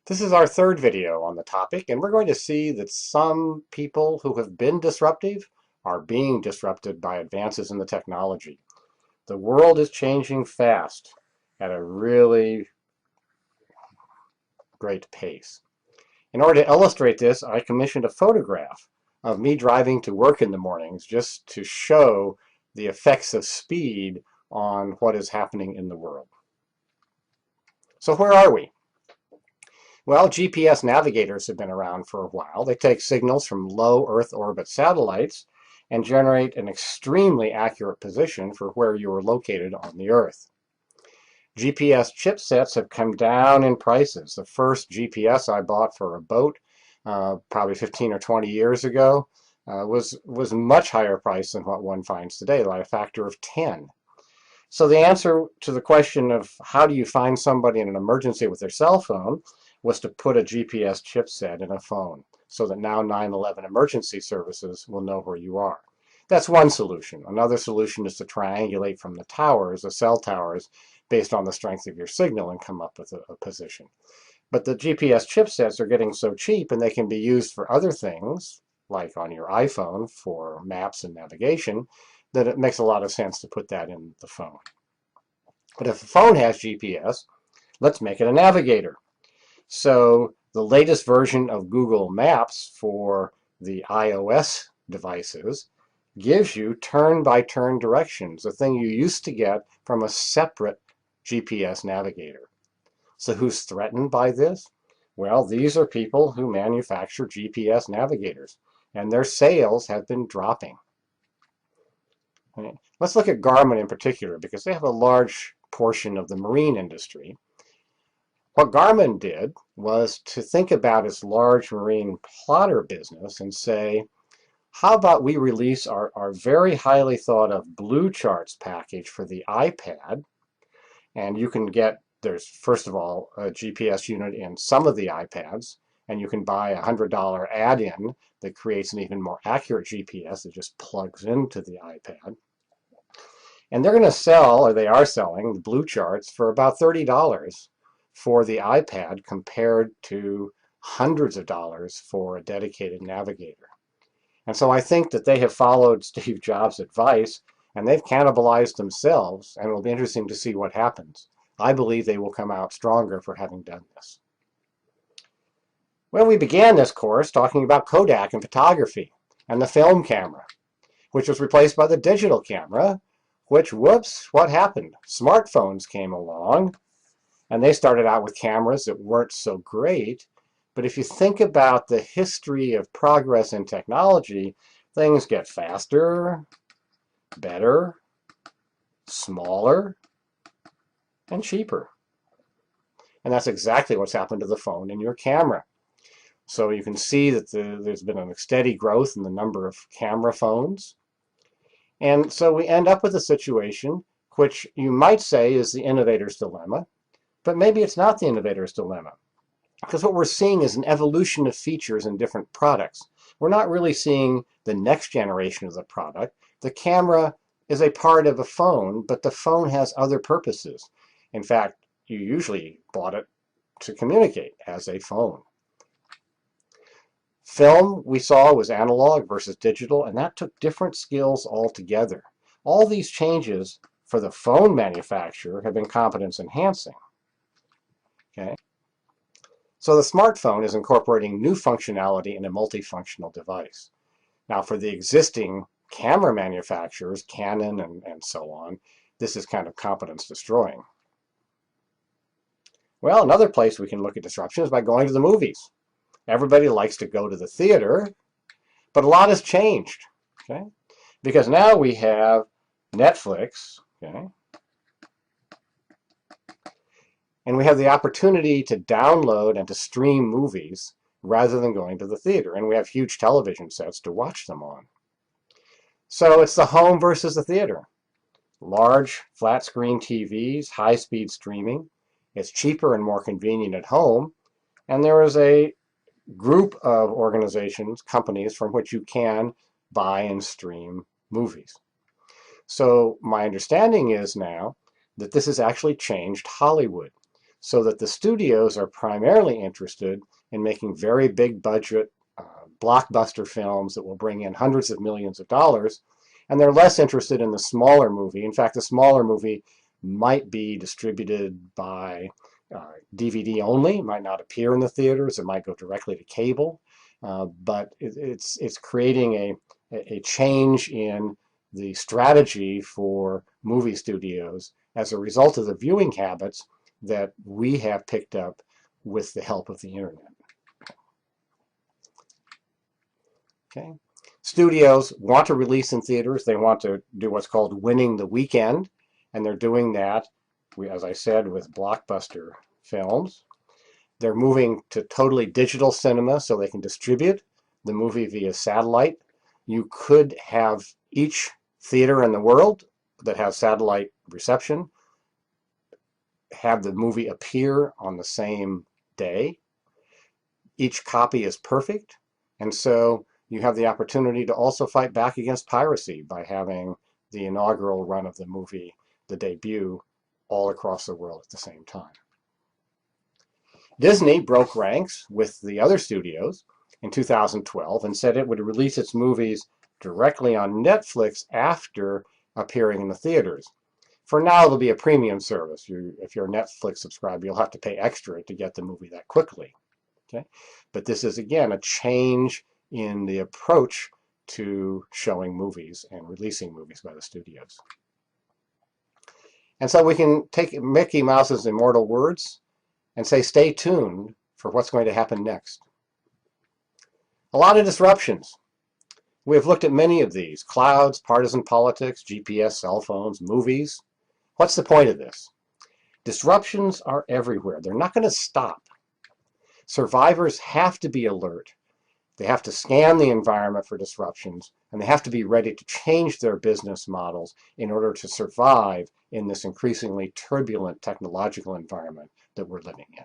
This is our third video on the topic, and we're going to see that some people who have been disruptive are being disrupted by advances in the technology. The world is changing fast at a really great pace. In order to illustrate this, I commissioned a photograph of me driving to work in the mornings just to show the effects of speed on what is happening in the world. So where are we? Well, GPS navigators have been around for a while. They take signals from low Earth orbit satellites and generate an extremely accurate position for where you are located on the Earth. GPS chipsets have come down in prices. The first GPS I bought for a boat, probably 15 or 20 years ago, was much higher priced than what one finds today, like a factor of 10. So the answer to the question of how do you find somebody in an emergency with their cell phone was to put a GPS chipset in a phone so that now 911 emergency services will know where you are. That's one solution. Another solution is to triangulate from the towers, the cell towers, based on the strength of your signal and come up with a position. But the GPS chipsets are getting so cheap and they can be used for other things, like on your iPhone for maps and navigation, that it makes a lot of sense to put that in the phone. But if a phone has GPS, let's make it a navigator. So the latest version of Google Maps for the iOS devices gives you turn-by-turn directions, a thing you used to get from a separate GPS navigator. So who's threatened by this? Well, these are people who manufacture GPS navigators, and their sales have been dropping. Let's look at Garmin in particular, because they have a large portion of the marine industry. What Garmin did was to think about its large marine plotter business and say, how about we release our very highly thought of BlueCharts package for the iPad, and you can get, there's first of all a GPS unit in some of the iPads, and you can buy a $100 add-in that creates an even more accurate GPS that just plugs into the iPad. And they're going to sell, or they are selling, the BlueCharts for about $30 for the iPad compared to hundreds of dollars for a dedicated navigator. And so I think that they have followed Steve Jobs' advice and they've cannibalized themselves, and it will be interesting to see what happens. I believe they will come out stronger for having done this. Well, we began this course talking about Kodak and photography and the film camera, which was replaced by the digital camera, which, whoops, what happened? Smartphones came along, and they started out with cameras that weren't so great. But if you think about the history of progress in technology, things get faster, better, smaller, and cheaper. And that's exactly what's happened to the phone and your camera. So you can see that there's been a steady growth in the number of camera phones. And so we end up with a situation which you might say is the innovator's dilemma, but maybe it's not the innovator's dilemma. Because what we're seeing is an evolution of features in different products. We're not really seeing the next generation of the product. The camera is a part of a phone, but the phone has other purposes. In fact, you usually bought it to communicate as a phone. Film, we saw, was analog versus digital, and that took different skills altogether. All these changes for the phone manufacturer have been competence enhancing. Okay? So the smartphone is incorporating new functionality in a multifunctional device. Now for the existing camera manufacturers, Canon and so on, this is kind of competence destroying. Well, another place we can look at disruption is by going to the movies. Everybody likes to go to the theater, but a lot has changed, okay? Because now we have Netflix, okay? And we have the opportunity to download and to stream movies rather than going to the theater. And we have huge television sets to watch them on. So it's the home versus the theater. Large flat screen TVs, high-speed streaming. It's cheaper and more convenient at home. And there is a group of organizations, companies, from which you can buy and stream movies. So my understanding is now that this has actually changed Hollywood. so that the studios are primarily interested in making very big budget blockbuster films that will bring in hundreds of millions of dollars, and they're less interested in the smaller movie. In fact, the smaller movie might be distributed by DVD only, might not appear in the theaters, it might go directly to cable, but it's creating a change in the strategy for movie studios as a result of the viewing habits that we have picked up with the help of the internet. Okay. Studios want to release in theaters. They want to do what's called winning the weekend, and they're doing that, as I said, with blockbuster films. They're moving to totally digital cinema so they can distribute the movie via satellite. You could have each theater in the world that has satellite reception have the movie appear on the same day. Each copy is perfect, and so you have the opportunity to also fight back against piracy by having the inaugural run of the movie, the debut, all across the world at the same time. Disney broke ranks with the other studios in 2012 and said it would release its movies directly on Netflix after appearing in the theaters. For now, it'll be a premium service. If you're a Netflix subscriber, you'll have to pay extra to get the movie that quickly. Okay? But this is, again, a change in the approach to showing movies and releasing movies by the studios. And so we can take Mickey Mouse's immortal words and say, stay tuned for what's going to happen next. A lot of disruptions. We have looked at many of these: clouds, partisan politics, GPS, cell phones, movies. What's the point of this? Disruptions are everywhere. They're not going to stop. Survivors have to be alert. They have to scan the environment for disruptions, and they have to be ready to change their business models in order to survive in this increasingly turbulent technological environment that we're living in.